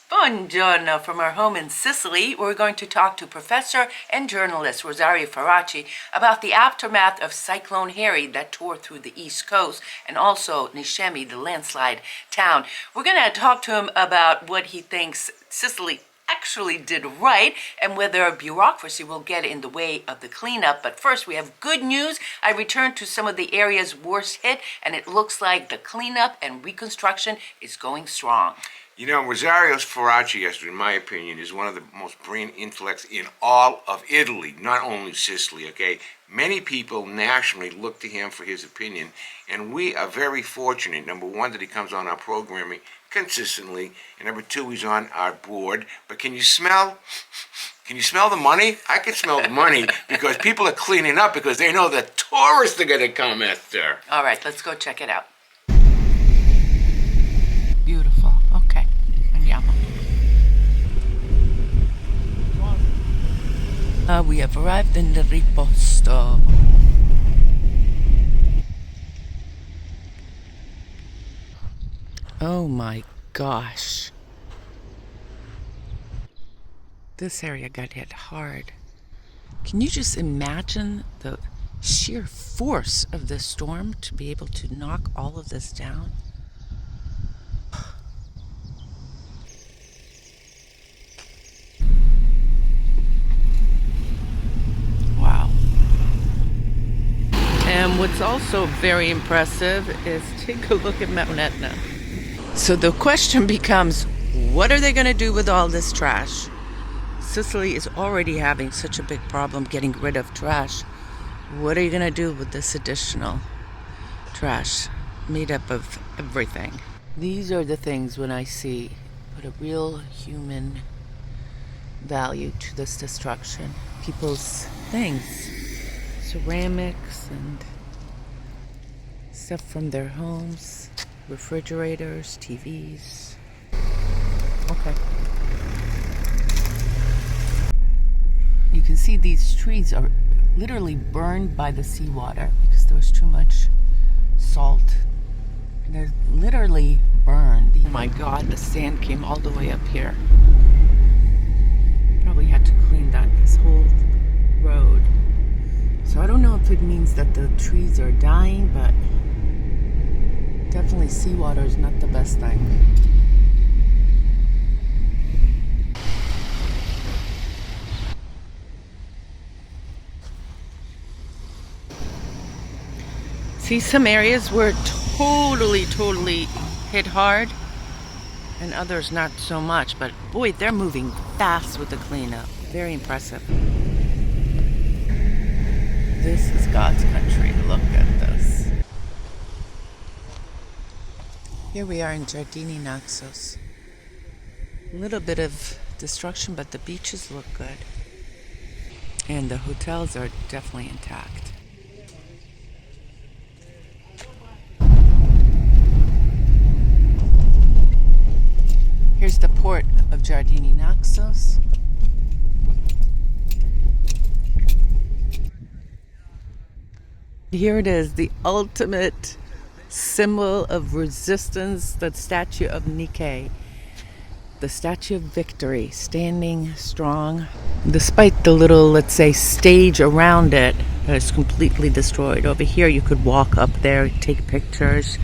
Buongiorno from our home in Sicily. We're going to talk to Professor and journalist Rosario Farachi about the aftermath of Cyclone Harry that tore through the East Coast and also Niscemi, the landslide town. We're going to talk to him about what he thinks Sicily actually did right and whether bureaucracy will get in the way of the cleanup. But first, we have good news. I returned to some of the areas worst hit, and it looks like the cleanup and reconstruction is going strong. You know, Rosario Farachi, in my opinion, is one of the most brilliant intellects in all of Italy, not only Sicily, okay? Many people nationally look to him for his opinion, and we are very fortunate, number one, that he comes on our programming consistently, and number two, he's on our board. But can you smell the money? I can smell the money because people are cleaning up because they know that tourists are going to come after. All right, let's go check it out. Beautiful. Okay. Andiamo. We have arrived in the Reposto. Oh my gosh. This area got hit hard. Can you just imagine the sheer force of this storm to be able to knock all of this down? Wow. And what's also very impressive is take a look at Mount Etna. So the question becomes, what are they going to do with all this trash? Sicily is already having such a big problem getting rid of trash. What are you going to do with this additional trash made up of everything? These are the things when I see put a real human value to this destruction. People's things, ceramics and stuff from their homes, refrigerators, TVs. Okay. You can see these trees are literally burned by the seawater because there was too much salt. And they're literally burned. Oh my God, the sand came all the way up here. Probably had to clean this whole road. So I don't know if it means that the trees are dying, but definitely seawater is not the best thing. See, some areas were totally hit hard and others not so much, but boy, they're moving fast with the cleanup. Very impressive. This is God's country. Look at this. Here we are in Giardini Naxos. A little bit of destruction, but the beaches look good. And the hotels are definitely intact. Here's the port of Giardini Naxos. Here it is, the ultimate symbol of resistance, the statue of Nike, the statue of victory, standing strong, despite the little, let's say, stage around it that is completely destroyed. Over here you could walk up there, take pictures.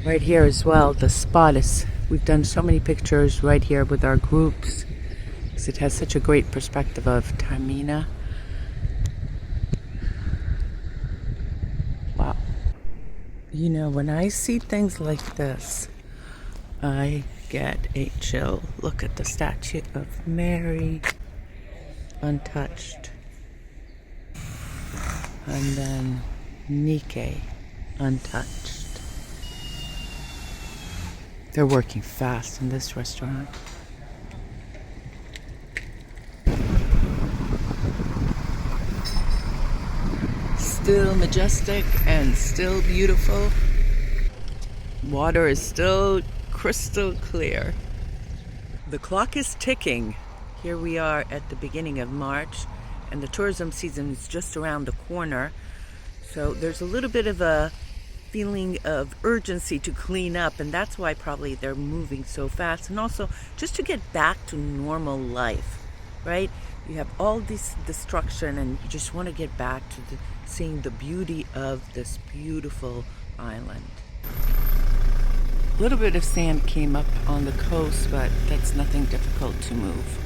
Right here as well, the spot is, we've done so many pictures right here with our groups because it has such a great perspective of Taormina. Wow. You know, when I see things like this, I get a chill. Look at the statue of Mary, untouched. And then Nike, untouched. They're working fast in this restaurant. Still majestic and still beautiful. Water is still crystal clear. The clock is ticking. Here we are at the beginning of March, and the tourism season is just around the corner. So there's a little bit of a feeling of urgency to clean up, and that's why probably they're moving so fast, and also just to get back to normal life, right? You have all this destruction and you just want to get back to seeing the beauty of this beautiful island. A little bit of sand came up on the coast, but that's nothing difficult to move.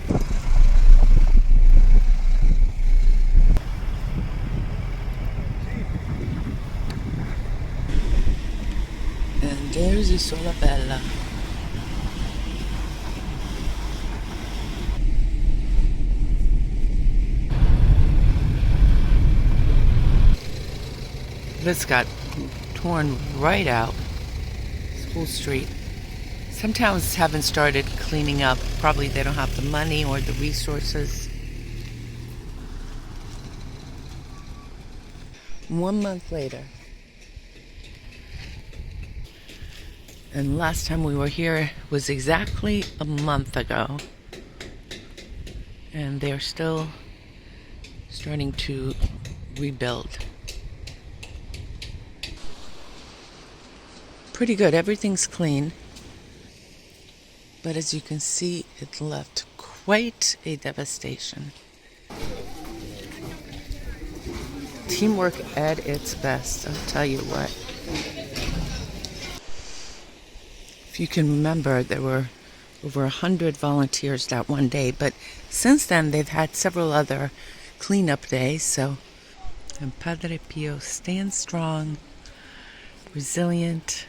And there's Isola Bella. This got torn right out. This whole street. Some towns haven't started cleaning up. Probably they don't have the money or the resources. 1 month later. And last time we were here was exactly a month ago. And they're still starting to rebuild. Pretty good, everything's clean. But as you can see, it left quite a devastation. Teamwork at its best, I'll tell you what. If you can remember, there were over 100 volunteers that one day, but since then they've had several other cleanup days, so and Padre Pio stands strong, resilient.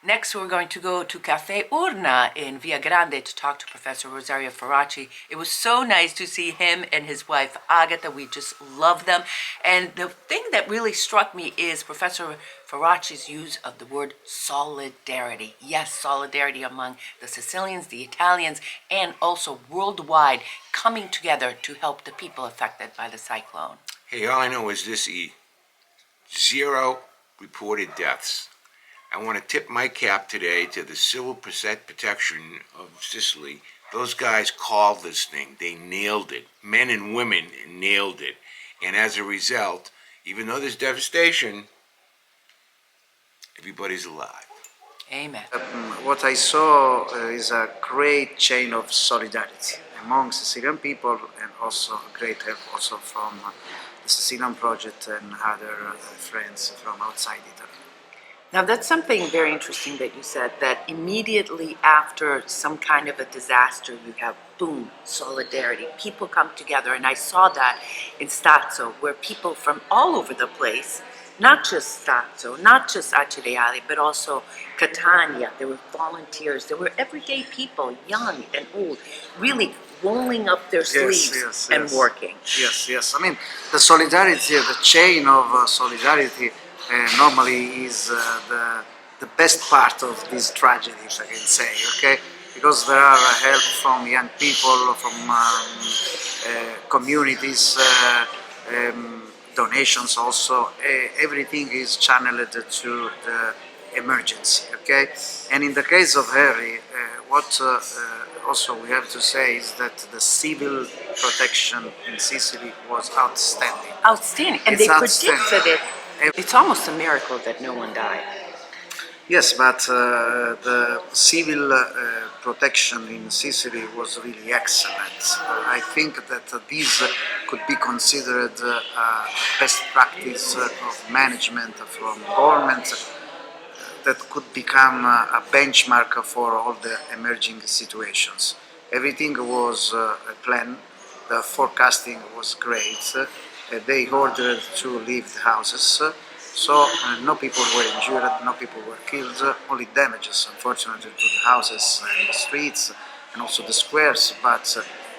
Next, we're going to go to Cafe Urna in Via Grande to talk to Professor Rosario Farachi. It was so nice to see him and his wife Agata. We just love them. And the thing that really struck me is Professor Farachi's use of the word solidarity. Yes, solidarity among the Sicilians, the Italians, and also worldwide, coming together to help the people affected by the cyclone. Hey, all I know is this, E. 0 reported deaths. I want to tip my cap today to the Civil Protection of Sicily. Those guys called this thing. They nailed it. Men and women nailed it. And as a result, even though there's devastation, everybody's alive. Amen. What I saw is a great chain of solidarity among Sicilian people, and also a great help also from the Sicilian Project and other friends from outside Italy. Now, that's something very interesting that you said, that immediately after some kind of a disaster, you have, boom, solidarity. People come together, and I saw that in Stazzo, where people from all over the place, not just Stazzo, not just Acireale, but also Catania, there were volunteers, there were everyday people, young and old, really rolling up their sleeves and working. Yes. I mean, the solidarity, the chain of solidarity, normally is the best part of this tragedy, if I can say, okay? Because there are help from young people, from communities, donations also. Everything is channeled to the emergency, okay? And in the case of Harry, what also we have to say is that the civil protection in Sicily was outstanding. Outstanding, and they predicted it. It's almost a miracle that no one died. Yes, but the civil protection in Sicily was really excellent. I think that this could be considered best practice of management from government that could become a benchmark for all the emerging situations. Everything was planned, the forecasting was great. They ordered to leave the houses, so no people were injured, no people were killed, only damages, unfortunately, to the houses and the streets and also the squares, but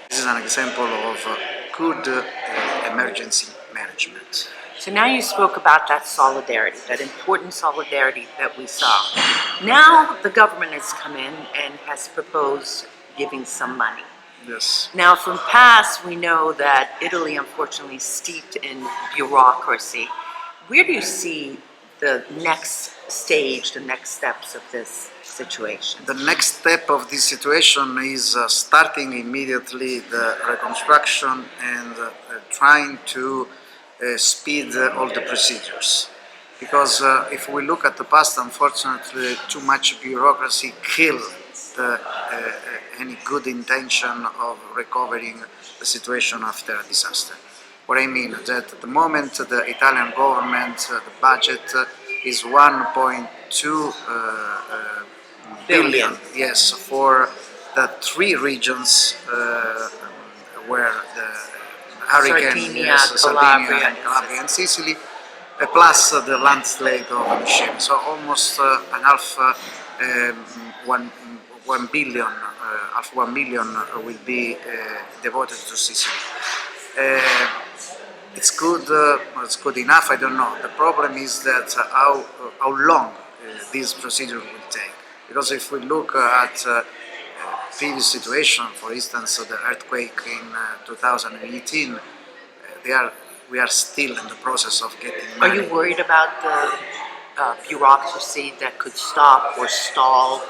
this is an example of good emergency management. So now you spoke about that solidarity, that important solidarity that we saw. Now the government has come in and has proposed giving some money. Yes. Now, from past, we know that Italy, unfortunately, is steeped in bureaucracy. Where do you see the next stage, the next steps of this situation? The next step of this situation is starting immediately the reconstruction and trying to speed all the procedures. because if we look at the past, unfortunately, too much bureaucracy killed any good intention of recovering the situation after a disaster. What I mean is that at the moment the Italian government, the budget is 1.2 billion, yes, for the three regions where the hurricane, Sardinia, yes, Calabria, Sardinia, Calabria and Sicily, plus the landslide of Niscemi. So almost an half, 1 billion, half 1 million will be devoted to Sicily. It's good enough, I don't know. The problem is that how long this procedure will take. Because if we look at previous situation, for instance, the earthquake in 2018, we are still in the process of getting Are money. you worried about the bureaucracy that could stop or stall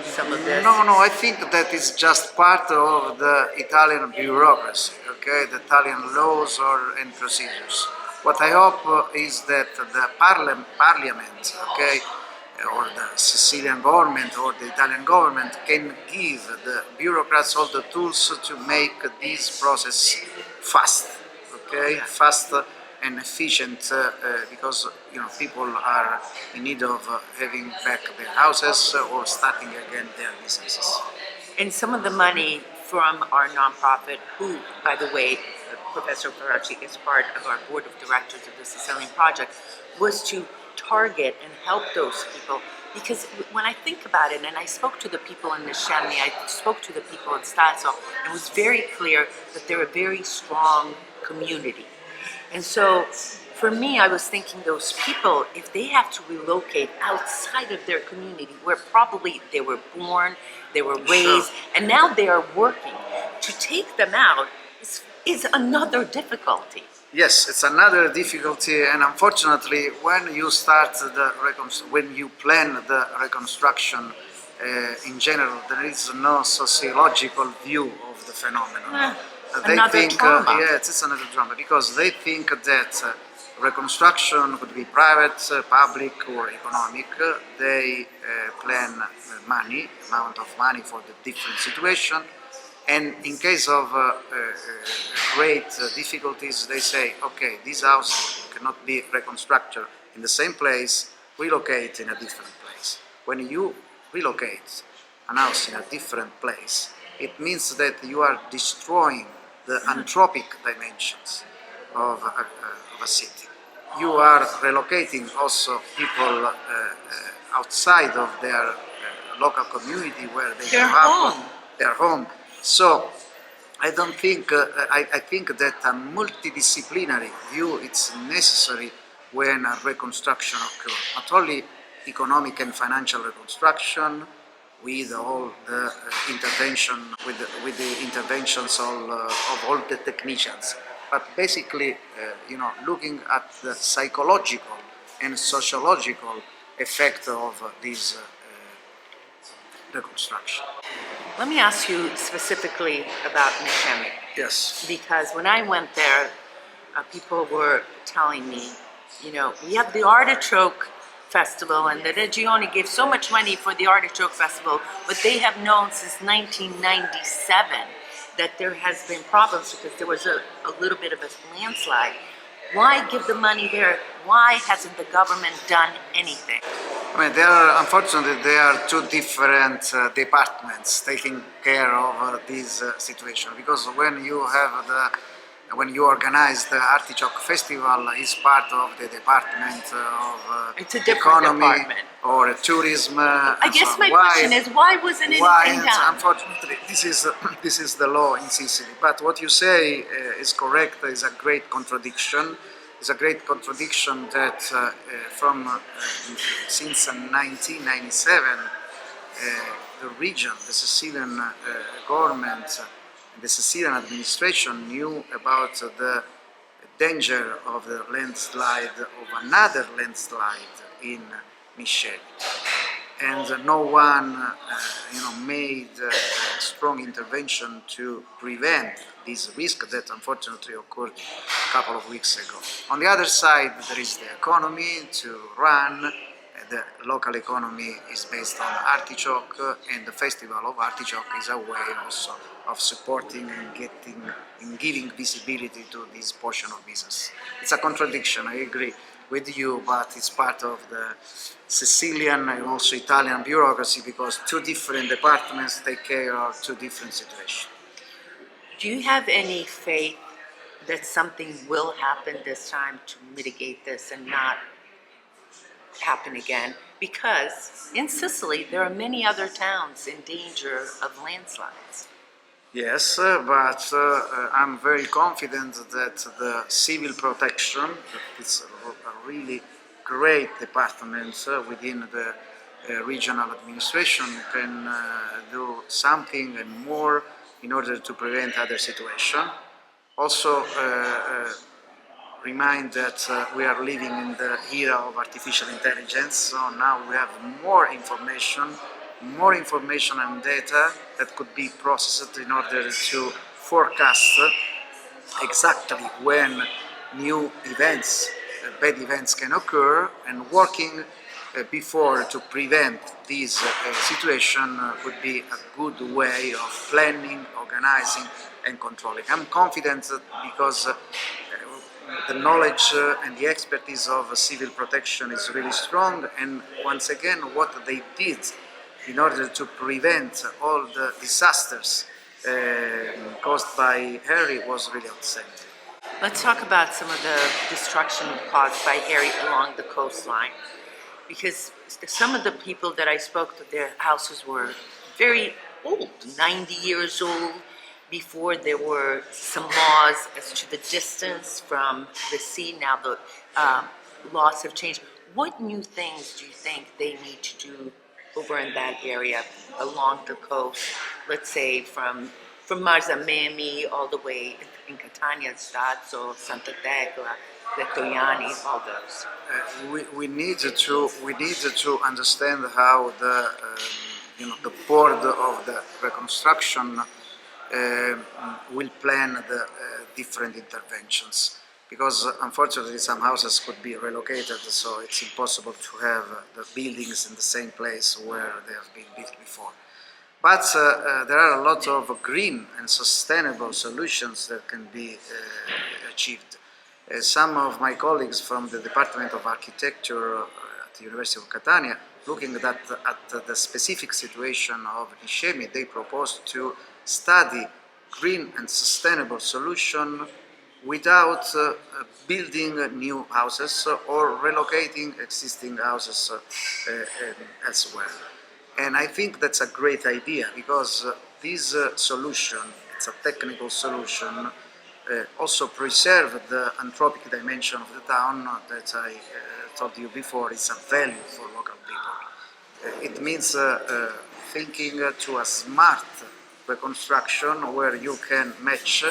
some of this? No, I think that is just part of the Italian bureaucracy, okay, the Italian laws and procedures. What I hope is that the parliament, okay, or the Sicilian government or the Italian government can give the bureaucrats all the tools to make this process fast, okay, fast and efficient, because people are in need of having back their houses or starting again their businesses. And some of the money from our nonprofit, who, by the way, Professor Farachi is part of our board of directors of the Sicilian project, was to target and help those people. Because when I think about it, and I spoke to the people in Niscemi, I spoke to the people in Stasso, it was very clear that they're a very strong community. And so, for me, I was thinking those people, if they have to relocate outside of their community, where probably they were born, they were raised, and now they are working, to take them out is another difficulty. Yes, it's another difficulty, and unfortunately, when you start when you plan the reconstruction, in general, there is no sociological view of the phenomenon. They Another think, drama. yes, it's another drama, because they think that reconstruction could be private, public, or economic. They plan amount of money for the different situation, and in case of great difficulties, they say, okay, this house cannot be reconstructed in the same place, relocate in a different place. When you relocate an house in a different place, it means that you are destroying the anthropic dimensions of a city. You are relocating also people outside of their local community where they Their grew up, home. their home. So I don't think, I think that a multidisciplinary view is necessary when a reconstruction occurs. Not only economic and financial reconstruction, with all the intervention, with the interventions of all the technicians, but basically, looking at the psychological and sociological effect of this reconstruction. Let me ask you specifically about Niscemi. Yes. Because when I went there, people were telling me, we have the artichoke festival, and the Regione gave so much money for the artichoke festival, but they have known since 1997 that there has been problems because there was a little bit of a landslide. Why give the money there? Why hasn't the government done anything? I mean, unfortunately, there are two different departments taking care of this situation, because when you organize the Artichoke Festival, is part of the Department of It's a different Economy department. or Tourism. I guess my question is, why wasn't anything done? Unfortunately, this is the law in Sicily. But what you say is correct. Is a great contradiction. It's a great contradiction that since 1997, the region, the Sicilian government, the Sicilian administration knew about the danger of the landslide, of another landslide in Niscemi. and no one made a strong intervention to prevent this risk that unfortunately occurred a couple of weeks ago. On the other side, there is the economy to run. The local economy is based on artichoke, and the Festival of Artichoke is a way also of supporting and giving visibility to this portion of business. It's a contradiction, I agree with you, but it's part of the Sicilian and also Italian bureaucracy, because two different departments take care of two different situations. Do you have any faith that something will happen this time to mitigate this and not happen again? Because in Sicily, there are many other towns in danger of landslides. Yes, but I'm very confident that the civil protection, it's a really great department within the regional administration, can do something and more in order to prevent other situations. Also, remind that we are living in the era of artificial intelligence, so now we have more information and data that could be processed in order to forecast exactly when new events, bad events can occur, and working before to prevent this situation would be a good way of planning, organizing and controlling. I'm confident because the knowledge and the expertise of civil protection is really strong, and once again what they did in order to prevent all the disasters caused by Harry was really outstanding. Let's talk about some of the destruction caused by Harry along the coastline, because some of the people that I spoke to, their houses were very old, 90 years old. Before there were some laws as to the distance from the sea. Now the laws have changed. What new things do you think they need to do over in that area along the coast? Let's say from Marzamemi all the way in Catania, Stazzo, Santa Tecla, Lettoiani, all those. We need to understand how the board of the reconstruction will plan the different interventions, because unfortunately some houses could be relocated, so it's impossible to have the buildings in the same place where they have been built before. But there are a lot of green and sustainable solutions that can be achieved. Some of my colleagues from the Department of Architecture at the University of Catania, looking at the specific situation of Niscemi, they proposed to study green and sustainable solution without building new houses or relocating existing houses elsewhere. And I think that's a great idea, because this solution, it's a technical solution, also preserve the anthropic dimension of the town that I told you before is a value for local people. It means thinking to a smart reconstruction where you can match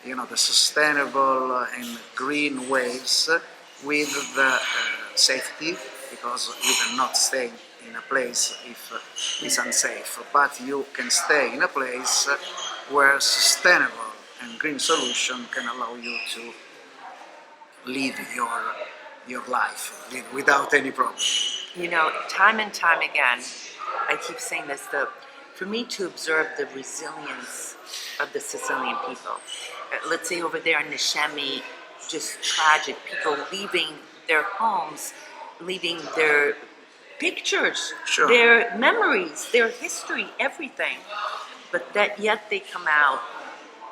the sustainable and green waves with the safety, because you cannot stay in a place if it's unsafe, but you can stay in a place where sustainable and green solution can allow you to live your life without any problem. Time and time again, I keep saying this, for me to observe the resilience of the Sicilian people. Let's say over there in Niscemi, just tragic, people leaving their homes, leaving their pictures, Sure. their memories, their history, everything. But that yet they come out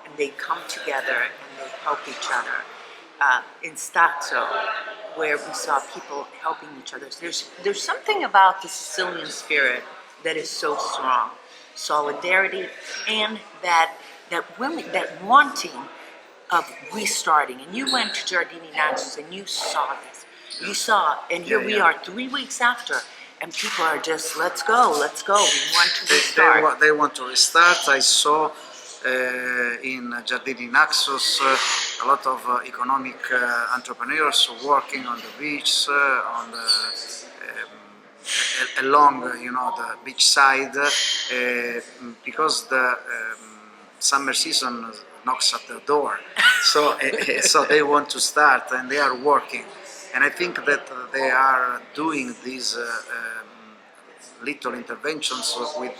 and they come together and they help each other. In Stazzo, where we saw people helping each other, there's something about the Sicilian spirit that is so strong. Solidarity and that wanting of restarting. And you went to Giardini Naxos and you saw this. You saw, and here we are 3 weeks after, and people are just, let's go, we want to restart. They want to restart. I saw in Giardini Naxos a lot of economic entrepreneurs working on the beach, on the along, the beach side, because the summer season knocks at the door. So, so they want to start, and they are working. And I think that they are doing these little interventions with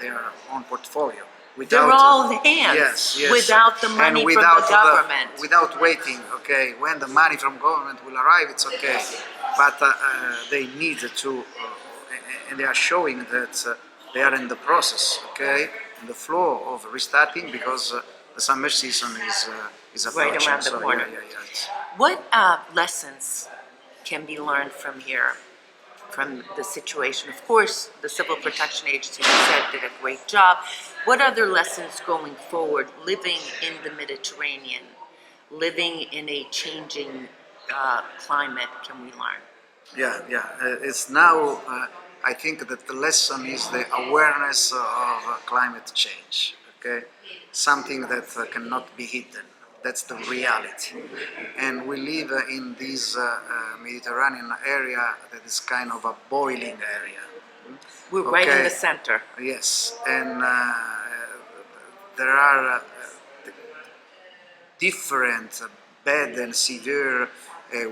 their own portfolio. They're all hands, yes, yes, without the money and from the government. without waiting. Okay, when the money from government will arrive, it's okay, but they need to, and they are showing that they are in the process. Okay, in the flow of restarting, because the summer season is approaching. Right around the so, corner. What lessons can be learned from here, from the situation? Of course, the Civil Protection Agency, you said, did a great job. What other lessons going forward, living in the Mediterranean, living in a changing climate, can we learn? Yeah. It's now. I think that the lesson is the awareness of climate change. Okay, something that cannot be hidden. That's the reality, and we live in this Mediterranean area that is kind of a boiling area. We're right in the center. Yes, and there are different bad and severe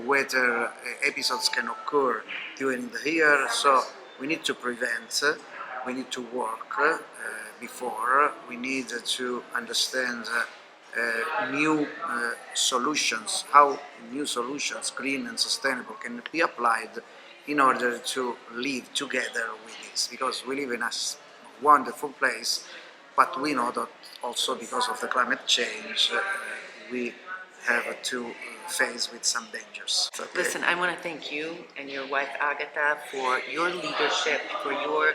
weather episodes can occur during the year. So we need to prevent. We need to work before. We need to understand new solutions, how new solutions, green and sustainable, can be applied in order to live together with this. Because we live in a wonderful place, but we know that also because of the climate change, we have to face with some dangers. Okay. Listen, I want to thank you and your wife Agatha for your leadership, for your,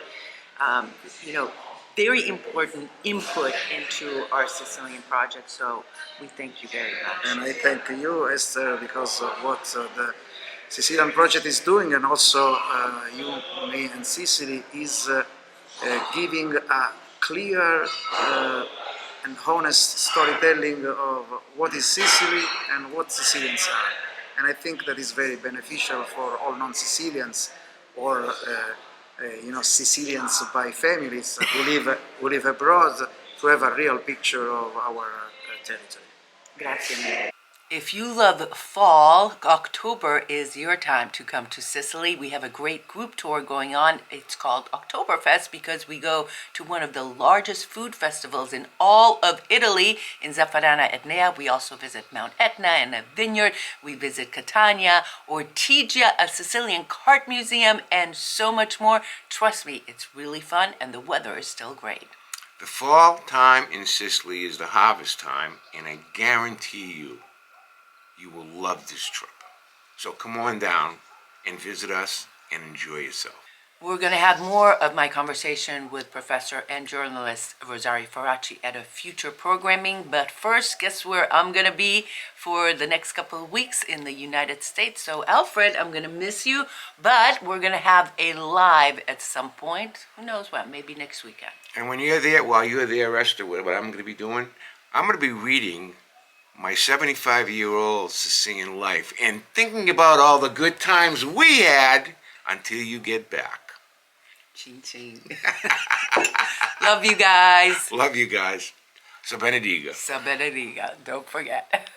very important input into our Sicilian project. So we thank you very much. And I thank you, Esther, because of what the Sicilian project is doing, and also you, me, and Sicily is giving a clear and honest storytelling of what is Sicily and what Sicilians are. And I think that is very beneficial for all non-Sicilians, or Sicilians by families who live abroad, to have a real picture of our territory. Grazie mille. If you love fall, October is your time to come to Sicily. We have a great group tour going on. It's called Oktoberfest because we go to one of the largest food festivals in all of Italy, in Zafferana Etnea. We also visit Mount Etna and a vineyard. We visit Catania, Ortigia, a Sicilian cart museum, and so much more. Trust me, it's really fun, and the weather is still great. The fall time in Sicily is the harvest time, and I guarantee you will love this trip. So come on down and visit us and enjoy yourself. We're going to have more of my conversation with Professor and journalist Rosario Farachi at a future programming. But first, guess where I'm going to be for the next couple of weeks? In the United States. So Alfred, I'm going to miss you, but we're going to have a live at some point. Who knows what? Maybe next weekend. And when you're there, while you're there, Esther, what I'm going to be doing, I'm going to be reading my 75-year-old Sicilian life and thinking about all the good times we had until you get back. Ching ching. Love you guys. Love you guys. Sa benediga. Sa benediga. Don't forget.